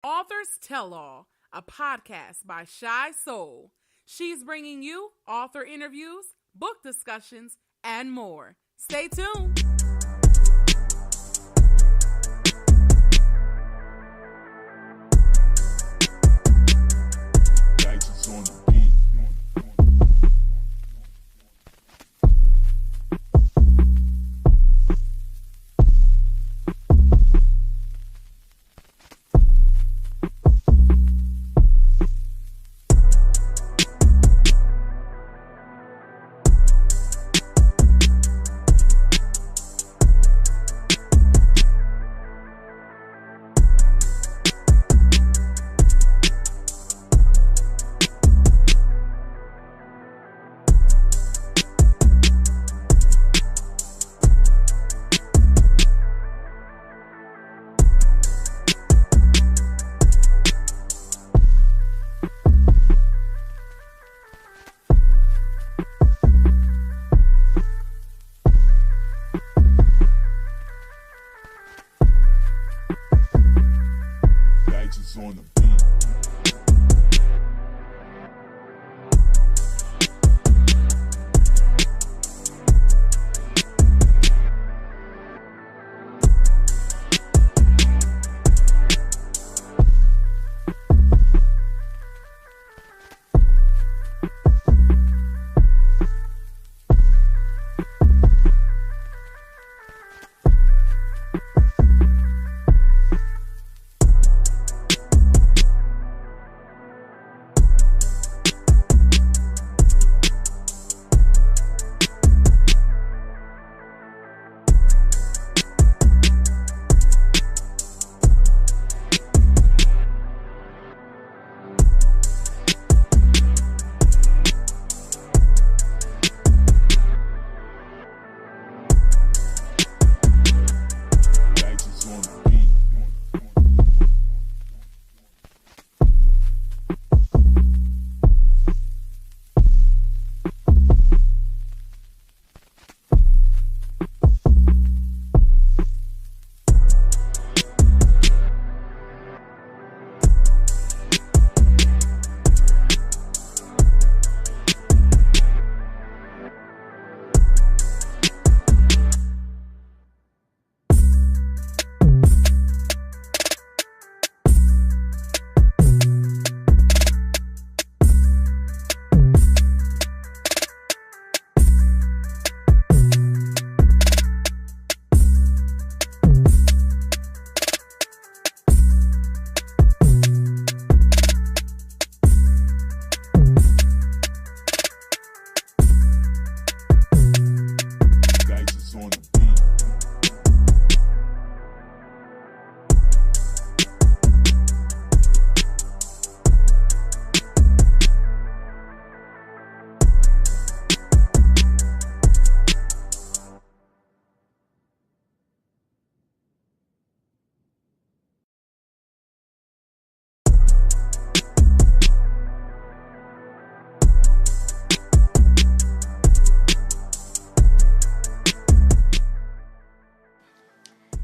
Authors Tell All, a podcast by Shy Soul. She's bringing you author interviews, book discussions, and more. Stay tuned. On the beat.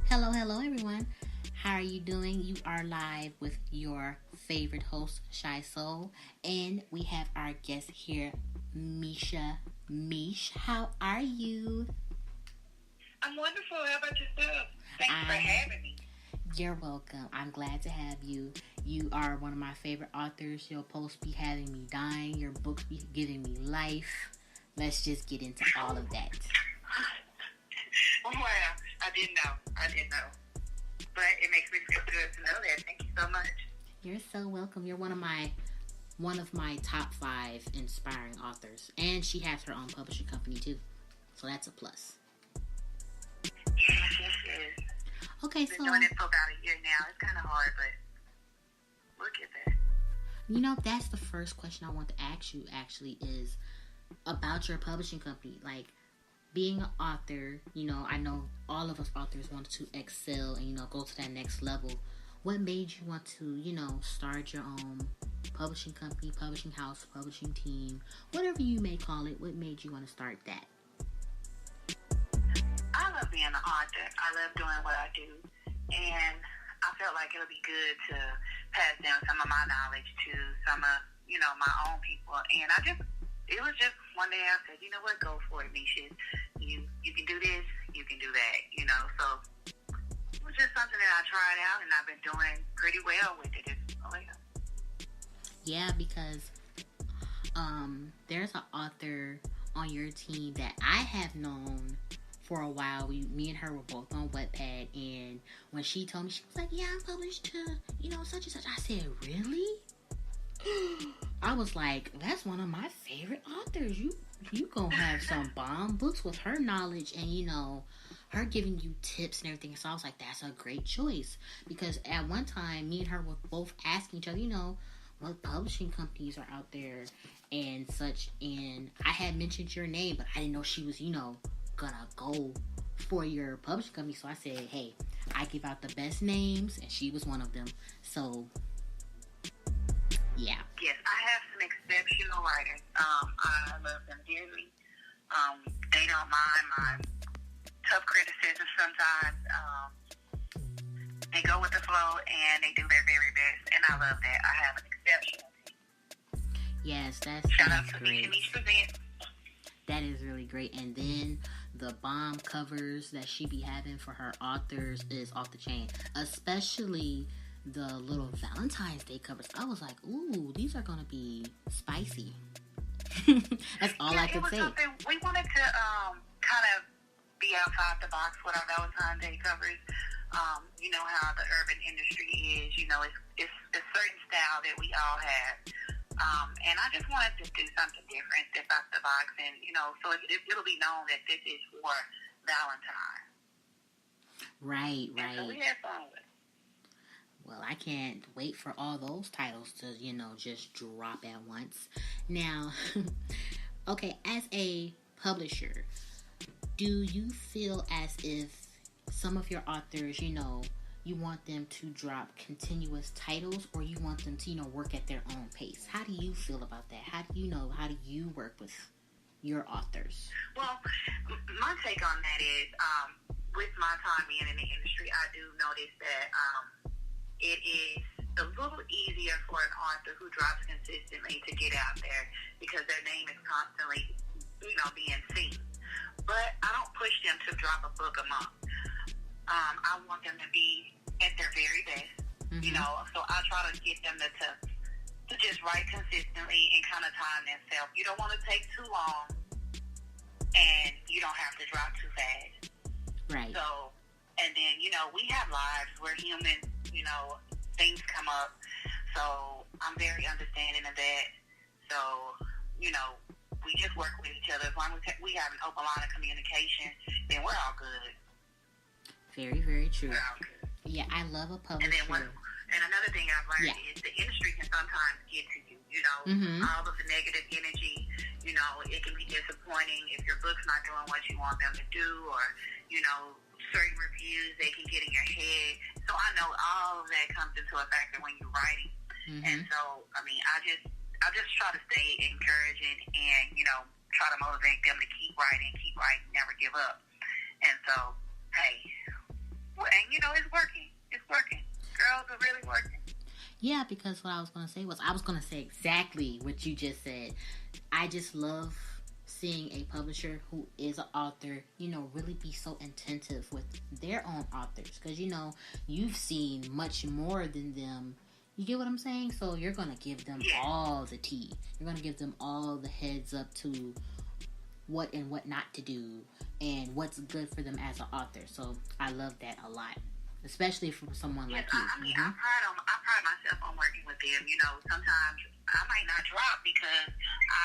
Hello everyone. How are you doing? You are live with your favorite host, Shy Soul, and we have our guest here, Mesha Mesh. How are you? I'm wonderful. How about yourself? Thanks for having me. You're welcome. I'm glad to have you. You are one of my favorite authors. Your posts be having me dying. Your books be giving me life. Let's just get into all of that. Well, I didn't know. But it makes me feel good to know that. Thank you so much. You're so welcome. You're one of my top 5 inspiring authors. And she has her own publishing company too. So that's a plus. Yes. Okay, I've been doing it for about a year now. It's kind of hard, but we'll get there. You know, that's the first question I want to ask you actually is about your publishing company. Like, being an author, you know, I know all of us authors want to excel and, you know, go to that next level. What made you want to, you know, start your own publishing company, publishing house, publishing team, whatever you may call it? What made you want to start that? I love being an author. I love doing what I do. And I felt like it would be good to pass down some of my knowledge to some of, my own people. And it was just one day I said, you know what, go for it, Mesha. You can do this, you can do that, So it was just something that I tried out, and I've been doing pretty well with it. Yeah, because there's an author on your team that I have known for a while. Me and her were both on Wattpad, and when she told me, she was like, yeah, I'm published to, such and such. I said, really? I was like, that's one of my favorite authors. You gonna have some bomb books with her knowledge and, her giving you tips and everything. So I was like, that's a great choice. Because at one time, me and her were both asking each other, what publishing companies are out there and such. And I had mentioned your name, but I didn't know she was, gonna go for your publishing company. So I said, hey, I give out the best names, and she was one of them. So yeah. Yes, I have some exceptional writers. I love them dearly. They don't mind my tough criticism sometimes. They go with the flow, and they do their very best, and I love that. I have an exceptional team. Yes, Shout out that's to great. Mesha Mesh presents. That is really great. And then the bomb covers that she be having for her authors is off the chain. Especially the little Valentine's Day covers. I was like, ooh, these are going to be spicy. That's all I could say. We wanted to kind of be outside the box with our Valentine's Day covers. You know how the urban industry is. It's a certain style that we all have. And I just wanted to do something different, step out the box, and, so it'll be known that this is for Valentine. Right. And so we had fun with it. Well, I can't wait for all those titles to, just drop at once. Now, okay, as a publisher, do you feel as if some of your authors, you want them to drop continuous titles, or you want them to, work at their own pace? How do you feel about that? How do you work with your authors? Well, my take on that is, with my time being in the industry, I do notice that it is a little easier for an author who drops consistently to get out there because their name is constantly, being seen. But I don't push them to drop a book a month. I want them to be at their very best, so I try to get them to just write consistently and kind of time themselves. You don't want to take too long, and you don't have to drop too fast. Right. So, and then, we have lives. We're human. Things come up. So I'm very understanding of that. So, we just work with each other. As long as we have an open line of communication, then we're all good. Very, very true. We're all good. Yeah, I love a publisher. And another thing I've learned is the industry can sometimes get to you. All of the negative energy, it can be disappointing if your book's not doing what you want them to do, or, certain reviews, they can get in your head. So I know all of that comes into a factor when you're writing. And so, I just try to stay encouraging and, try to motivate them to keep writing, never give up. And so, hey, and it's working. It's working. Girls are really working. Yeah, because what I was going to say was, I was going to say exactly what you just said. I just love seeing a publisher who is an author, really be so attentive with their own authors. Because, you've seen much more than them. You get what I'm saying? So you're going to give them all the tea. You're going to give them all the heads up to what and what not to do and what's good for them as an author. So I love that a lot. Especially from someone like you. I pride myself on working with them. Sometimes I might not drop because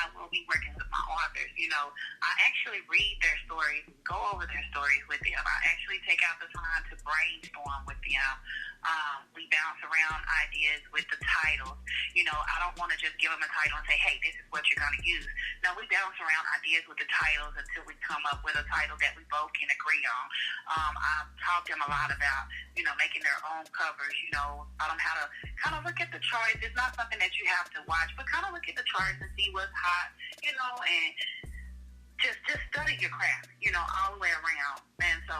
I will be working with my authors. I actually read their stories, go over their stories with them. I actually take out the time to brainstorm with them. We bounce around ideas with the titles. I don't want to just give them a title and say, hey, this is what you're going to use. No, we bounce around ideas with the titles until we come up with a title that we both can agree on. I've taught them a lot about, making their own covers, taught them how to kind of look at the charts. It's not something that you have to watch, but kind of look at the charts and see what's hot, and just study your craft, all the way around. And so,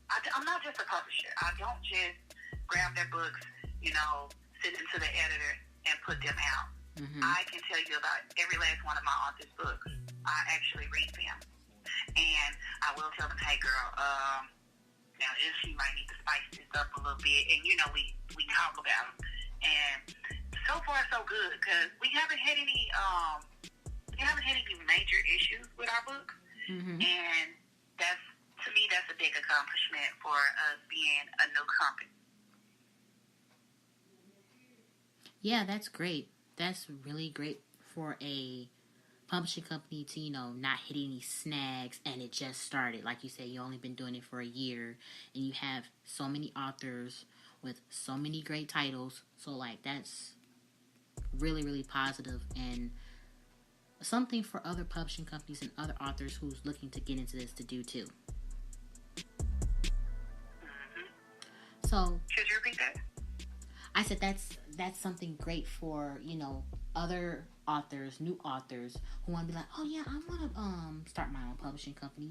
I'm not just a publisher. I don't just grab their books, send them to the editor and put them out. Mm-hmm. I can tell you about every last one of my author's books. I actually read them. And I will tell them, hey, girl, now she might need to spice this up a little bit. And, we talk about them. And so far, so good, because we haven't had any major issues with our books. Mm-hmm. And to me, that's a big accomplishment for us being a new company. Yeah, that's great. That's really great for a publishing company to, not hit any snags and it just started. Like you said, you only been doing it for a year and you have so many authors with so many great titles. So, that's really, really positive and something for other publishing companies and other authors who's looking to get into this to do too. So, should you repeat that? I said that's something great for, other authors, new authors who want to be like, oh yeah, I want to start my own publishing company.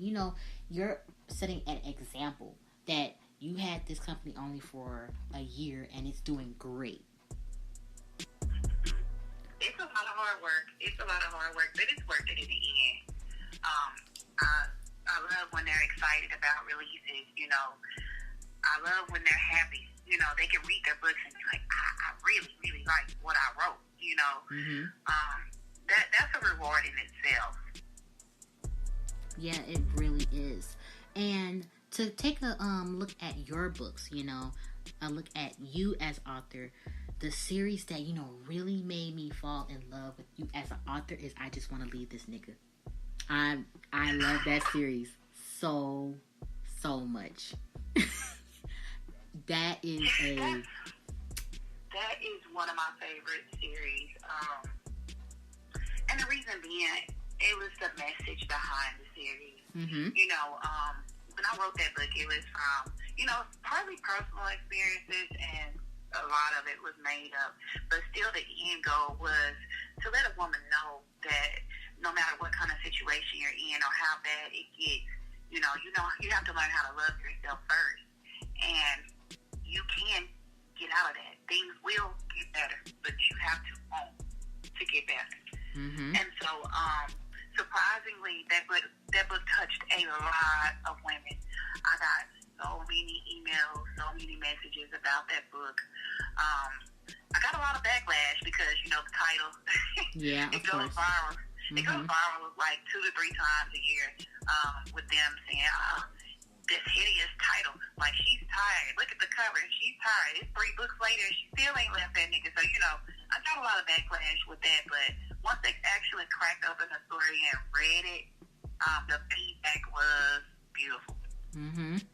You're setting an example that you had this company only for a year and it's doing great. It's a lot of hard work. But it's worth it in the end. I love when they're excited about releases. I love when they're happy. They can read their books and be like, I really, really like what I wrote. Mm-hmm. That's a reward in itself. Yeah, it really is. And to take a look at your books, a look at you as author, the series that really made me fall in love with you as an author is I Just Want to Leave This Nigga. I love that series so much. That is one of my favorite series. And the reason being, it was the message behind the series. Mm-hmm. When I wrote that book, it was from, partly personal experiences, and a lot of it was made up. But still, the end goal was to let a woman know that no matter what kind of situation you're in or how bad it gets, you have to learn how to love yourself first. And you can get out of that. Things will get better, but you have to want to get better. Mm-hmm. And so, surprisingly, that book touched a lot of women. I got so many emails, so many messages about that book. I got a lot of backlash because, the title, yeah, it goes viral. Mm-hmm. It goes viral like 2 to 3 times a year with them saying, this hideous title. Like, she's tired. Look at the cover. She's tired. It's 3 books later. She still ain't left that nigga. So, I got a lot of backlash with that. But once they actually cracked open the story and read it, the feedback was beautiful. Mm-hmm.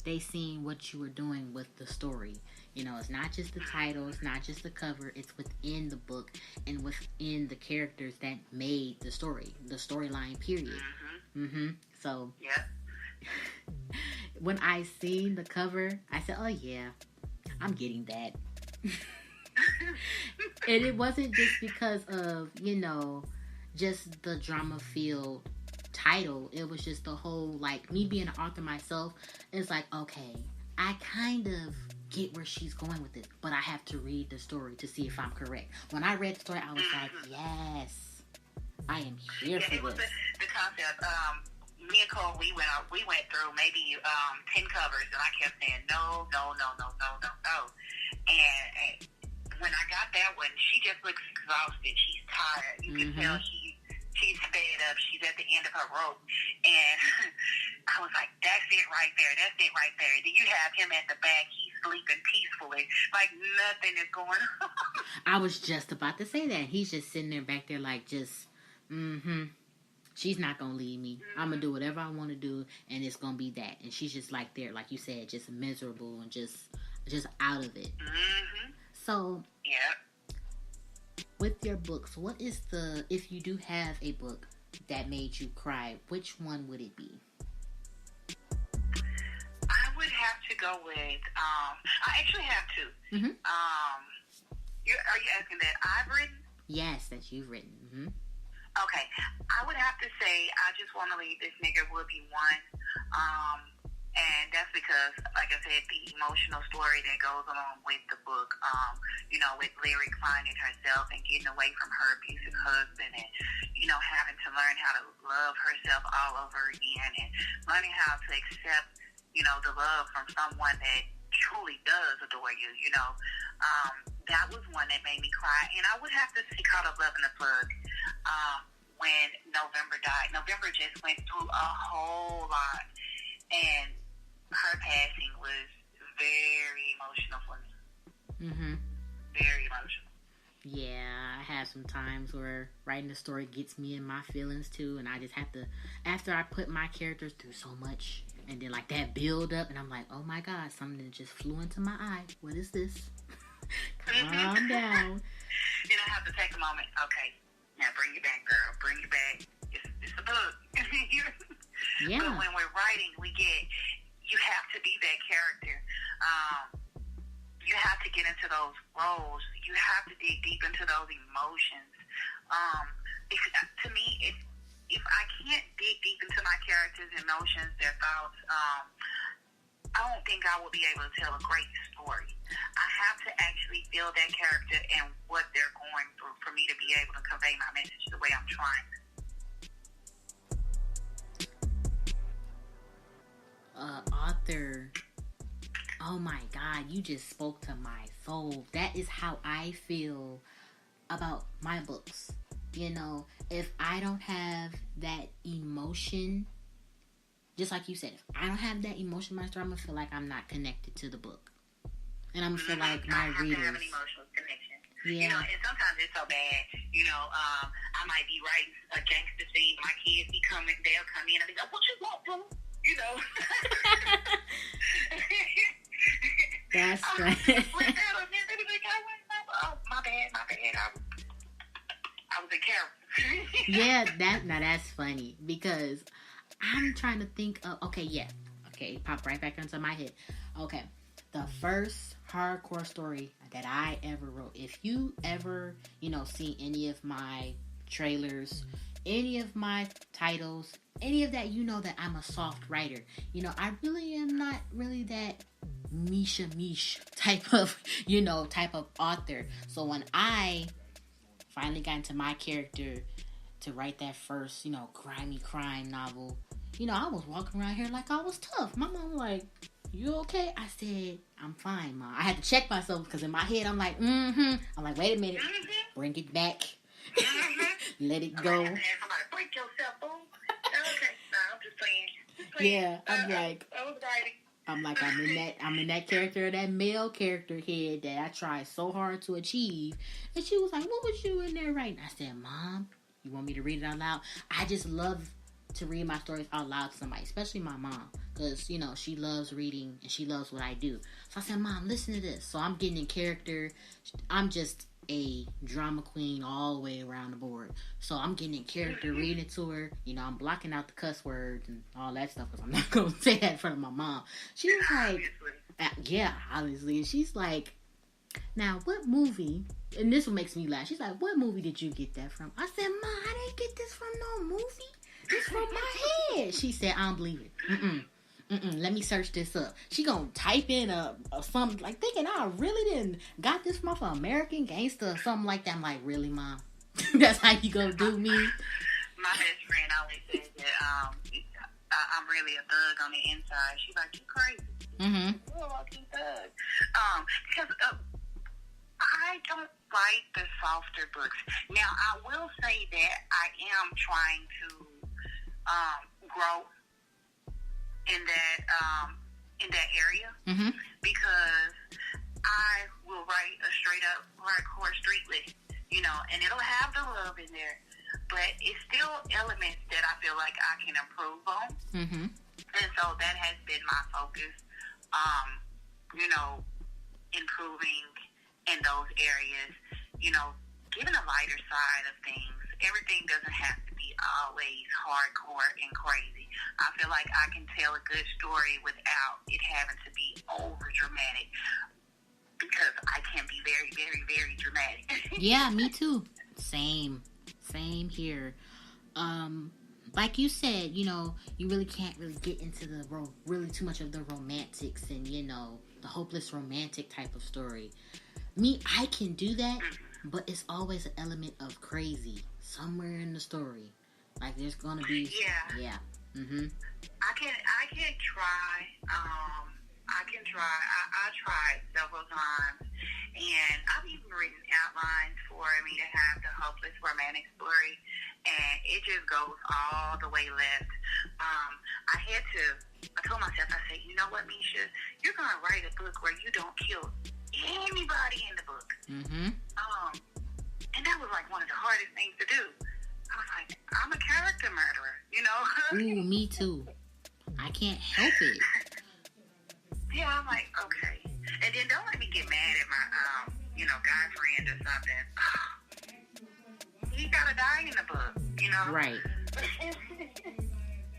They seen what you were doing with the story. It's not just the title. It's not just the cover. It's within the book and within the characters that made the story. The storyline, period. Mm-hmm. Mm-hmm. So... yeah. When I seen the cover, I said, oh yeah, I'm getting that. And it wasn't just because of, just the drama-filled title. It was just the whole, me being an author myself, it's like, okay, I kind of get where she's going with it, but I have to read the story to see if I'm correct. When I read the story, I was like, yes, I am here for it was this. The concept, me and Cole, we went through maybe 10 covers, and I kept saying no. And when I got that one, she just looks exhausted. She's tired. You can tell she's fed up. She's at the end of her rope. And I was like, that's it right there. Then you have him at the back. He's sleeping peacefully. Like nothing is going on. I was just about to say that. He's just sitting there back there she's not going to leave me. Mm-hmm. I'm going to do whatever I want to do, and it's going to be that. And she's just there, like you said, just miserable and just out of it. Mm-hmm. So, yeah. With your books, what is if you do have a book that made you cry, which one would it be? I would have to go with, I actually have 2. Mm-hmm. Are you asking that I've written? Yes, that you've written. Mm-hmm. Okay, I would have to say I Just Want to Leave This Nigga would be one. And that's because, like I said, the emotional story that goes along with the book, with Lyric finding herself and getting away from her abusive husband and, having to learn how to love herself all over again and learning how to accept, the love from someone that truly does adore you, that was one that made me cry. And I would have to say Caught Up Loving the Plug. When November died, November just went through a whole lot. And her passing was very emotional for me. Mm-hmm. Very emotional. Yeah, I have some times where writing the story gets me in my feelings too, and I just have to, after I put my characters through so much, and then like that build up, and I'm like, oh my God, something just flew into my eye. What is this? Calm down. Then I have to take a moment. Okay, now bring it back, girl. Bring it back. It's a book. Yeah. But when we're writing, you have to be that character. You have to get into those roles. You have to dig deep into those emotions. To me, if I can't dig deep into my characters' emotions, their thoughts, I don't think I will be able to tell a great story. I have to actually feel that character and what they're going through for me to be able to convey my message the way I'm trying to. Author, oh my God, you just spoke to my soul. That is how I feel about my books. If I don't have that emotion, just like you said, if I don't have that emotion in my story, I'm going to feel like I'm not connected to the book. And I'm going to feel like my readers. I have to have an emotional connection. Yeah. And sometimes it's so bad. I might be writing a gangster scene. My kids they'll come in and be like, what you want, boo? That's right. Oh, my bad. I was in character. Yeah, that's funny because I'm trying to think of, it popped right back into my head. Okay, the first hardcore story that I ever wrote, if you ever, see any of my trailers, any of my titles, any of that, that I'm a soft writer. I really am not really that Mesha Mesh type of author. So when I finally got into my character to write that first, grimy crime novel, I was walking around here like I was tough. My mom was like, you okay? I said, I'm fine, Mom. I had to check myself because in my head I'm like, I'm like, wait a minute. Bring it back. Let it go. Somebody break yourself, boo. Okay, I'm just playing. Yeah, I'm like, I was writing. I'm in that character, that male character head that I tried so hard to achieve. And she was like, what was you in there writing? I said, Mom, you want me to read it out loud? I just love to read my stories out loud to somebody, especially my mom, because, she loves reading and she loves what I do. So I said, Mom, listen to this. So I'm getting in character. I'm just a drama queen all the way around the board. So I'm getting in character, reading it to her. I'm blocking out the cuss words and all that stuff because I'm not going to say that in front of my mom. She was like, yeah, obviously. And she's like, now, what movie, and this one makes me laugh. She's like, what movie did you get that from? I said, Mom, I didn't get this from no movie. It's from my head. She said, I don't believe it. Let me search this up. She gonna type in something like thinking I really didn't got this from off of American Gangster or something like that. I'm like, really, Mom? That's how you gonna do me? My best friend always says that I'm really a thug on the inside. She's like, you crazy. You're a walking thug. Because I don't like the softer books. Now, I will say that I am trying to grow in that area because I will write a straight up hardcore street list, and it'll have the love in there, but it's still elements that I feel like I can improve on, and so that has been my focus, improving in those areas, giving a lighter side of things. Everything doesn't have to be always hardcore and crazy. I feel like I can tell a good story without it having to be over dramatic because I can be very, very, very dramatic. Yeah, me too. Same here. like you said, you know, you really can't really get into the really too much of the romantics and, you know, the hopeless romantic type of story. Me, I can do that, but it's always an element of crazy somewhere in the story. Like there's gonna be, yeah. Mm-hmm. I can try. I tried several times, and I've even written outlines for me to have the hopeless romantic story, and it just goes all the way left. I told myself, I said, you know what, Mesha, you're gonna write a book where you don't kill anybody in the book. Mm-hmm. And that was like one of the hardest things to do. I was like, I'm a character murderer, you know? Ooh, me too. I can't help it. Yeah, I'm like, okay. And then don't let me get mad at my, guy friend or something. He gotta die in the book, you know? Right.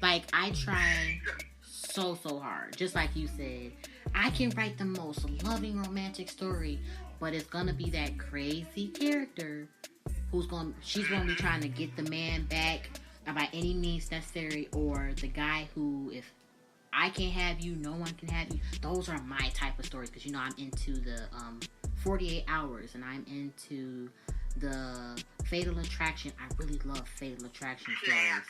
Like, I try so hard. Just like you said. I can write the most loving romantic story, but it's gonna be that crazy character she's gonna be trying to get the man back by any means necessary, or the guy who, if I can't have you, no one can have you. Those are my type of stories, because, you know, I'm into the 48 Hours, and I'm into the Fatal Attraction. I really love Fatal Attraction stories.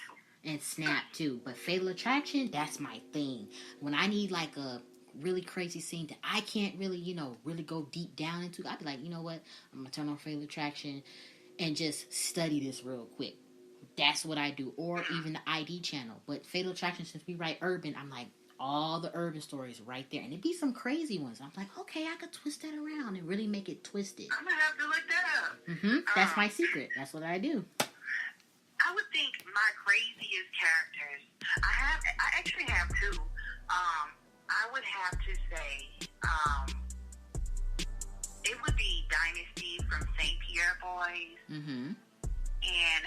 And Snap, too. But Fatal Attraction, that's my thing. When I need, like, a really crazy scene that I can't really, you know, really go deep down into, I'd be like, you know what? I'm going to turn on Fatal Attraction and just study this real quick. That's what I do. Or even the ID channel. But Fatal Attraction, since we write urban, I'm like, all the urban stories right there. And it'd be some crazy ones. I'm like, okay, I could twist that around and really make it twisted. I'm going to have to look that up. Mm-hmm. That's my secret. That's what I do. I would think my craziest characters, I actually have two. I would have to say, it would be Dynasty from St. Pierre Boys. Mm-hmm. And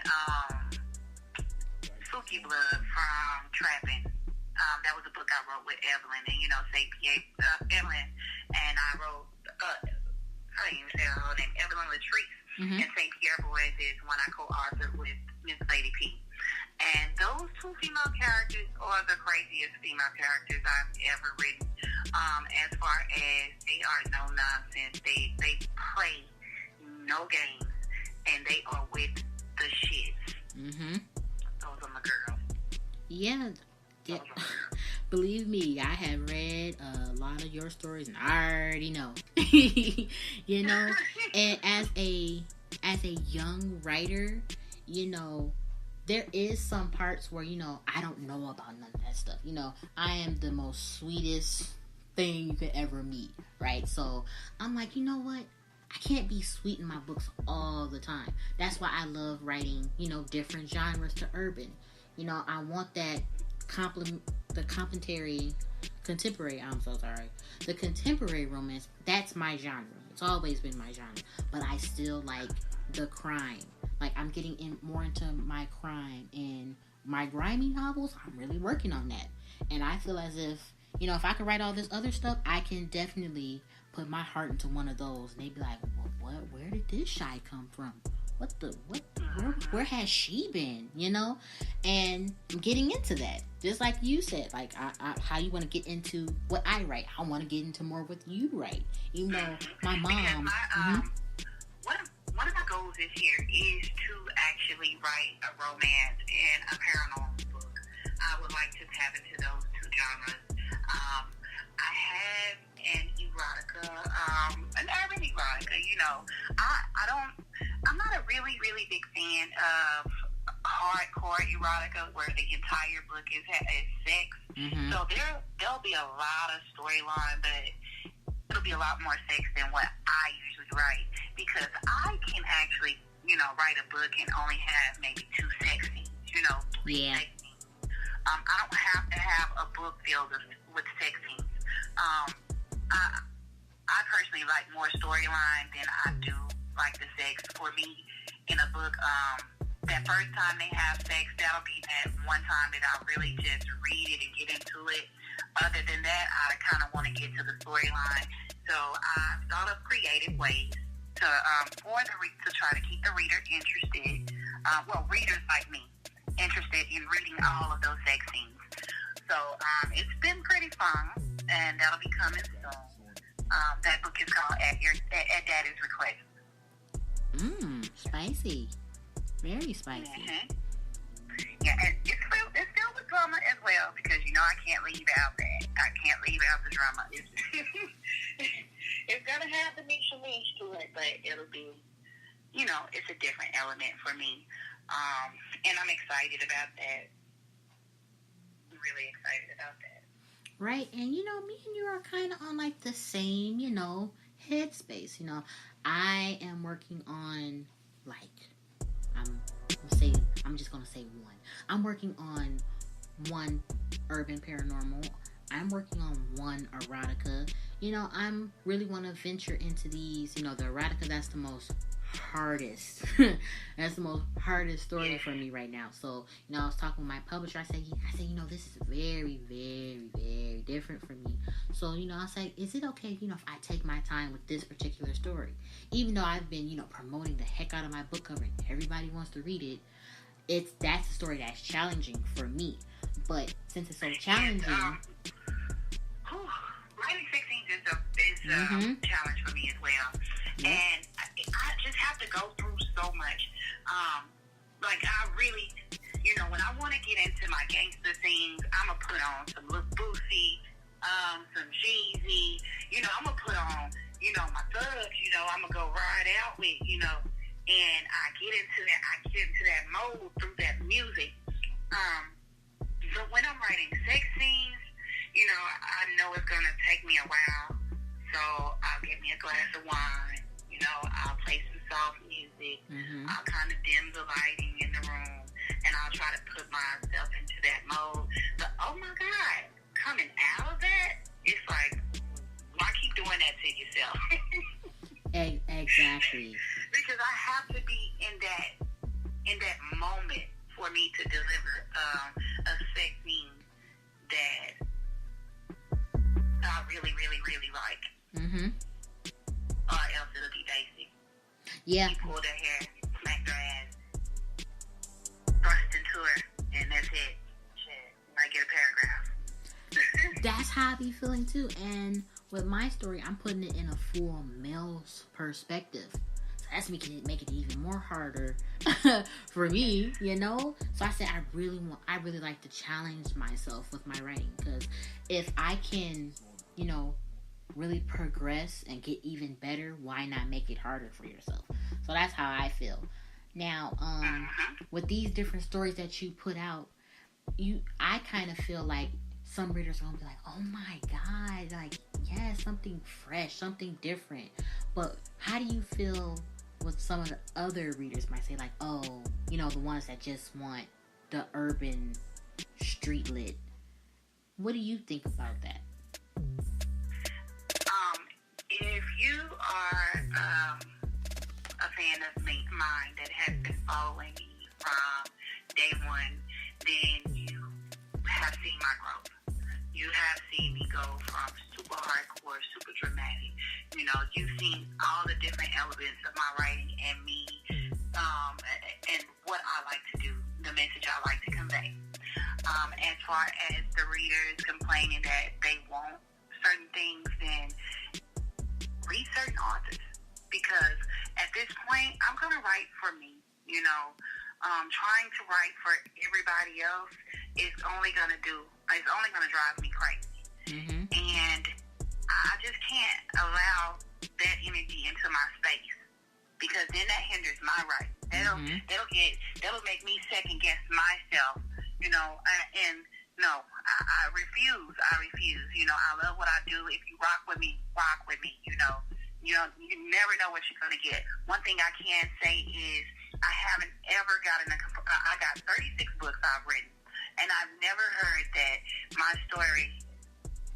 Spooky Blood from Trapping. That was a book I wrote with Evelyn, and, you know, St. Pierre, Evelyn, and I wrote, I didn't even say her whole name, Evelyn Latrice. Mm-hmm. And St. Pierre Boys is one I co-authored with Miss Lady P. And those two female characters are the craziest female characters I've ever written. As far as they are no nonsense, they play no games, and they are with the shits. Mm-hmm. Those are my girls. Yeah. Believe me, I have read a lot of your stories, and I already know. You know, and as a young writer, you know, there is some parts where, you know, I don't know about none of that stuff. You know, I am the most sweetest thing you could ever meet, right? So I'm like, you know what? I can't be sweet in my books all the time. That's why I love writing, you know, different genres to urban. You know, I want that the contemporary romance. That's my genre. It's always been my genre. But I still like the crime. Like, I'm getting more into my crime and my grimy novels. I'm really working on that. And I feel as if, you know, if I could write all this other stuff, I can definitely put my heart into one of those. And they'd be like, well, where did this shy come from? Where has she been, you know? And I'm getting into that. Just like you said, like, how you want to get into what I write. I want to get into more what you write. Even though my mom... One of my goals this year is to actually write a romance and a paranormal book. I would like to tap into those two genres. I have an erotica, an urban erotica, you know. I'm not a really, really big fan of hardcore erotica where the entire book is sex. Mm-hmm. So there'll be a lot of storyline, but it'll be a lot more sex than what I usually write, because I can actually, you know, write a book and only have maybe 2 sex scenes, you know, 3 sex scenes. I don't have to have a book filled with sex scenes. I personally like more storyline than I do like the sex. For me, in a book, that first time they have sex, that'll be that one time that I really just read it and get into it. Other than that, I kind of want to get to the storyline. So I thought of creative ways to try to keep the reader interested. Readers like me interested in reading all of those sex scenes. So it's been pretty fun, and that'll be coming soon. That book is called At Daddy's Request. Spicy. Very spicy. Mm-hmm. Yeah, and it's filled with drama as well, because, you know, I can't leave out that. I can't leave out the drama. It's going to have the Mesha Mesh to it, but it'll be, you know, it's a different element for me. And I'm excited about that. I'm really excited about that. Right, and you know, me and you are kind of on like the same, you know, headspace. You know, I am working on I'm just gonna say one. I'm working on one urban paranormal. I'm working on one erotica. You know, I'm really want to venture into these. You know, the erotica, that's the most hardest. That's the most hardest story for me right now. So, you know, I was talking with my publisher. I said, you know, this is very, very, very different for me. So, you know, I was like, is it okay, you know, if I take my time with this particular story? Even though I've been, you know, promoting the heck out of my book cover and everybody wants to read it, that's a story that's challenging for me. But since it's so challenging, writing 16 is a challenge for me as well. Yeah. And I just have to go through so much. Like, I really, you know, when I want to get into my gangster scenes, I'm going to put on some Look Boosie, some Jeezy, you know, I'm going to put on, you know, my thugs, you know, I'm going to go ride out with, you know, and I get into that mode through that music. But when I'm writing sex scenes, you know, I know it's going to take me a while, so I'll get me a glass of wine. You know, I'll play some soft music. Mm-hmm. I'll kind of dim the lighting in the room, and I'll try to put myself into that mode. But, oh, my God, coming out of that, it's like, why keep doing that to yourself? Exactly. Because I have to be in that moment for me to deliver a sex scene that I really, really, really like. Mm-hmm. Or else it'll be basic. Yeah. You pull their hair, smack their ass, thrust into her, and that's it. Shit, you might get a paragraph. That's how I be feeling too. And with my story, I'm putting it in a full male's perspective. So that's making it even more harder for me, you know? So I said I really like to challenge myself with my writing, because if I can, you know, really progress and get even better, why not make it harder for yourself? So that's how I feel. Now, with these different stories that you put out, I kind of feel like some readers are going to be like, oh my God, like, yeah, something fresh, something different. But how do you feel with some of the other readers might say, like, oh, you know, the ones that just want the urban street lit? What do you think about that? If you are a fan of mine that has been following me from day one, then you have seen my growth. You have seen me go from super hardcore, super dramatic. You know, you've seen all the different elements of my writing and me, and what I like to do, the message I like to convey. As far as the readers complaining that they want certain things, then read certain authors, because at this point, I'm going to write for me, you know. Trying to write for everybody else is only going to drive me crazy. Mm-hmm. And I just can't allow that energy into my space, because then that hinders my writing. That'll make me second guess myself, you know, and no, I refuse. You know, I love what I do. If you rock with me, you know. You never know what you're going to get. One thing I can say is I haven't ever I got 36 books I've written, and I've never heard that my story,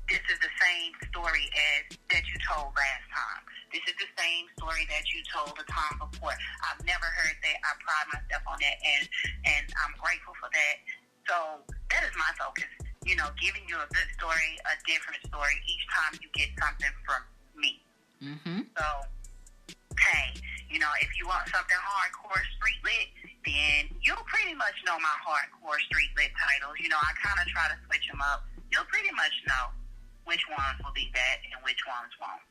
this is the same story as that you told last time. This is the same story that you told the time before. I've never heard that. I pride myself on that, and I'm grateful for that. So that is my focus, you know, giving you a good story, a different story each time you get something from me. Mm-hmm. So, hey, you know, if you want something hardcore street lit, then you'll pretty much know my hardcore street lit titles. You know, I kind of try to switch them up. You'll pretty much know which ones will be that and which ones won't.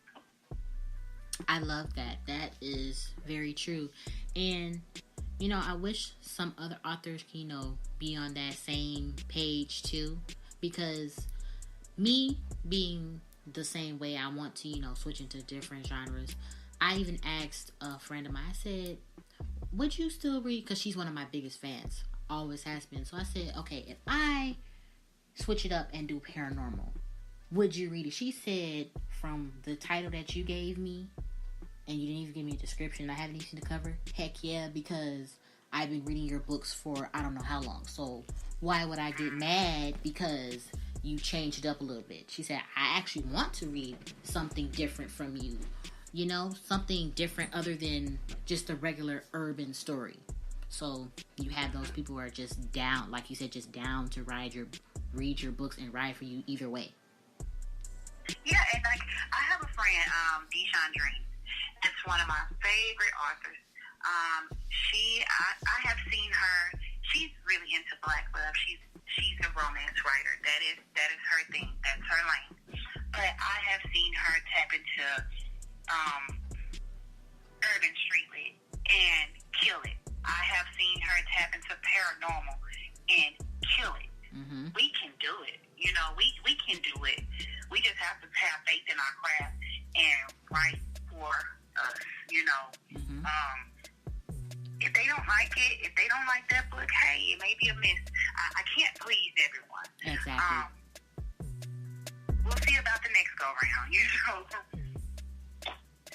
I love that. That is very true. And, you know, I wish some other authors can, you know, be on that same page too. Because me being the same way, I want to, you know, switch into different genres. I even asked a friend of mine, I said, would you still read? Because she's one of my biggest fans. Always has been. So I said, okay, if I switch it up and do paranormal, would you read it? She said, from the title that you gave me, and you didn't even give me a description, I haven't even seen the cover. Heck yeah, because I've been reading your books for I don't know how long. So why would I get mad because you changed it up a little bit? She said, I actually want to read something different from you. You know, something different other than just a regular urban story. So you have those people who are just down, like you said, just down to read your books and ride for you either way. Yeah, and like I have a friend, Deshawn Dream. It's one of my favorite authors. I have seen her. She's really into Black love. She's a romance writer. That is her thing. That's her lane. But I have seen her tap into urban street lit and kill it. I have seen her tap into paranormal and kill it. Mm-hmm. We can do it. You know, we can do it. We just have to have faith in our craft and write for us, you know. Mm-hmm. If they don't like it, if they don't like that book, hey, it may be a miss. I can't please everyone. Exactly. We'll see about the next go round, you know.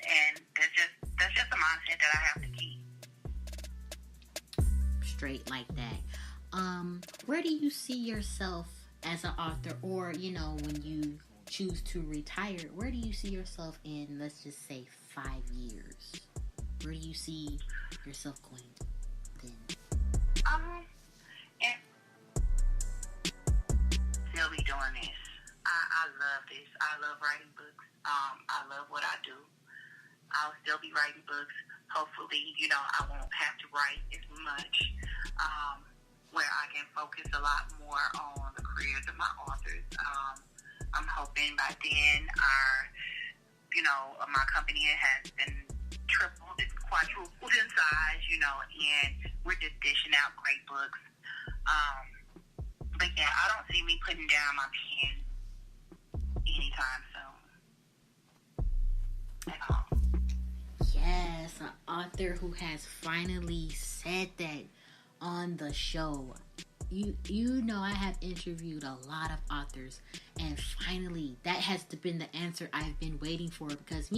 And that's just a mindset that I have to keep. Straight like that. Where do you see yourself as an author, or, you know, when you choose to retire, where do you see yourself in, let's just say, 5 years? Where do you see yourself going then? And still be doing this. I love this. I love writing books. I love what I do. I'll still be writing books. Hopefully, you know, I won't have to write as much, where I can focus a lot more on the careers of my authors. I'm hoping by then my company has been tripled and quadrupled in size, you know, and we're just dishing out great books. But yeah, I don't see me putting down my pen anytime soon at all. Yes, an author who has finally said that on the show. You know, I have interviewed a lot of authors, and finally that has been the answer I've been waiting for, because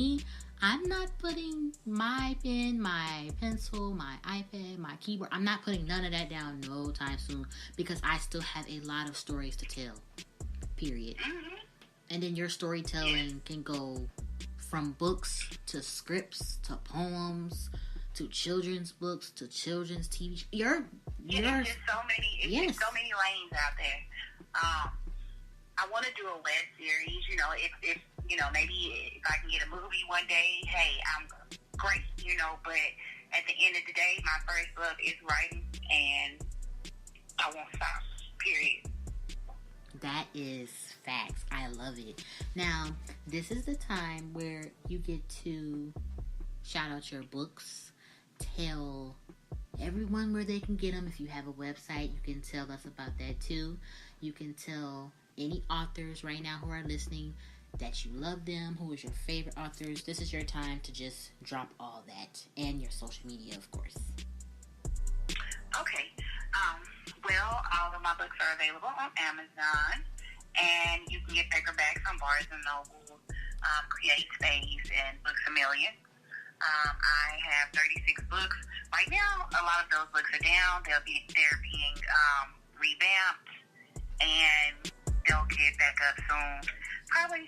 I'm not putting my pen, my pencil, my iPad, my keyboard, I'm not putting none of that down no time soon, because I still have a lot of stories to tell, period. Mm-hmm. And then your storytelling can go from books to scripts to poems to children's books to children's TV. There's just so many. There's so many lanes out there. I want to do a web series. You know, if you know, maybe if I can get a movie one day, hey, I'm great. You know, but at the end of the day, my first love is writing, and I won't stop. Period. That is facts. I love it. Now, this is the time where you get to shout out your books, tell everyone where they can get them. If you have a website, you can tell us about that too. You can tell any authors right now who are listening that you love them, who is your favorite authors. This is your time to just drop all that, and your social media, of course. Okay. Well, all of my books are available on Amazon, and you can get paperbacks on Barnes & Noble, Create Space, and Books A Million. I have 36 books. Right now, a lot of those books are down. They're being revamped, and they'll get back up soon. Probably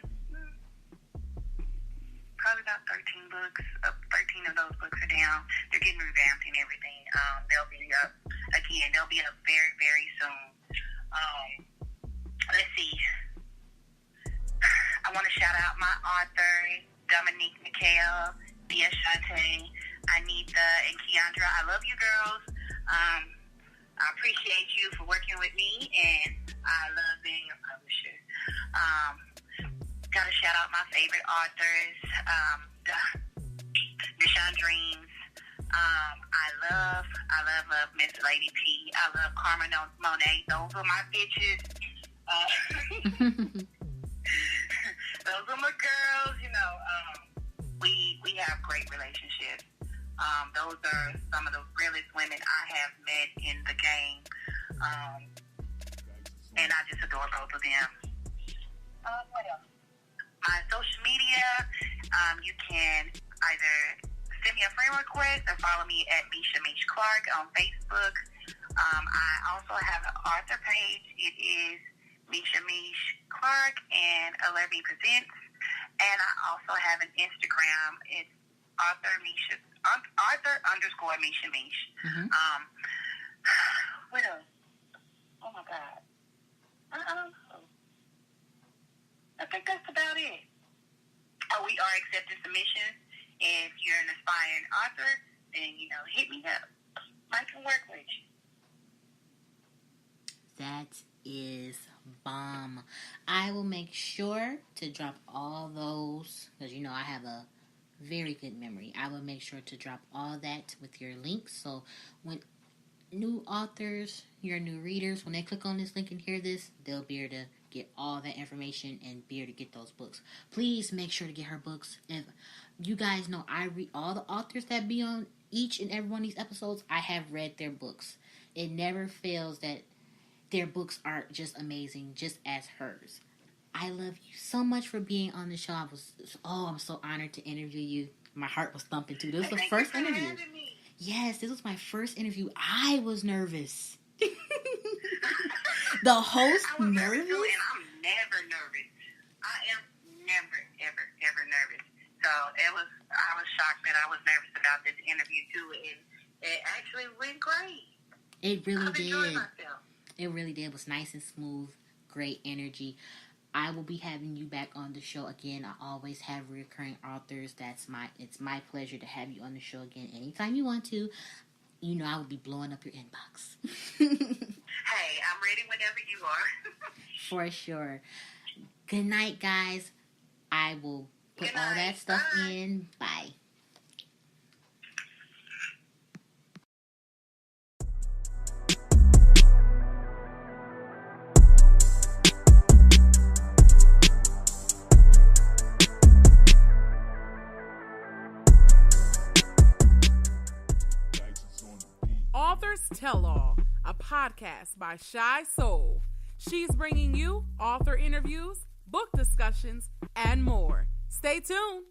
about 13 books. 13 of those books are down. They're getting revamped and everything. They'll be up again. They'll be up very, very soon. Let's see. I want to shout out my authors, Dominique Mikhail, Thea Shante, Anita, and Keandra. I love you girls. I appreciate you for working with me, and I love being a publisher. Gotta shout out my favorite authors, Deshaun Dreams. I love Miss Lady P. I love Carmen Monet. Those are my bitches. Those are my girls. We have great relationships. Those are some of the realest women I have met in the game, and I just adore both of them. What else? My social media, you can either send me a friend request or follow me at Mesha Mesh Clark on Facebook. I also have an author page. It is Mesha Mesh Clark and Alert Me Presents. And I also have an Instagram. It's Author_Mesha Mesh. Mm-hmm. What else? Oh my God. I don't know. I think that's about it. We are accepting submissions. If you're an aspiring author, then, hit me up. I can work with you. That is bomb. I will make sure to drop all those, because I have a very good memory. I will make sure to drop all that with your links, so when new authors, your new readers, when they click on this link and hear this, they'll be able to get all that information and be able to get those books. Please make sure to get her books. If you guys know, I read all the authors that be on each and every one of these episodes. I have read their books. It never fails that their books are just amazing, just as hers. I love you so much for being on the show. I'm so honored to interview you. My heart was thumping too. This was the first interview. Yes, this was my first interview. I was nervous. The host nervous? Too, and I'm never nervous. I am never, ever, ever nervous. So I was shocked that I was nervous about this interview too, and it actually went great. It really I've enjoyed did. myself. It really did. It was nice and smooth. Great energy. I will be having you back on the show again. I always have recurring authors. It's my pleasure to have you on the show again anytime you want to. I will be blowing up your inbox. Hey, I'm ready whenever you are. For sure. Good night, guys. I will put Good all night. that stuff Bye. in. Bye. Authors Tell All, a podcast by Shy Soul. She's bringing you author interviews, book discussions, and more. Stay tuned.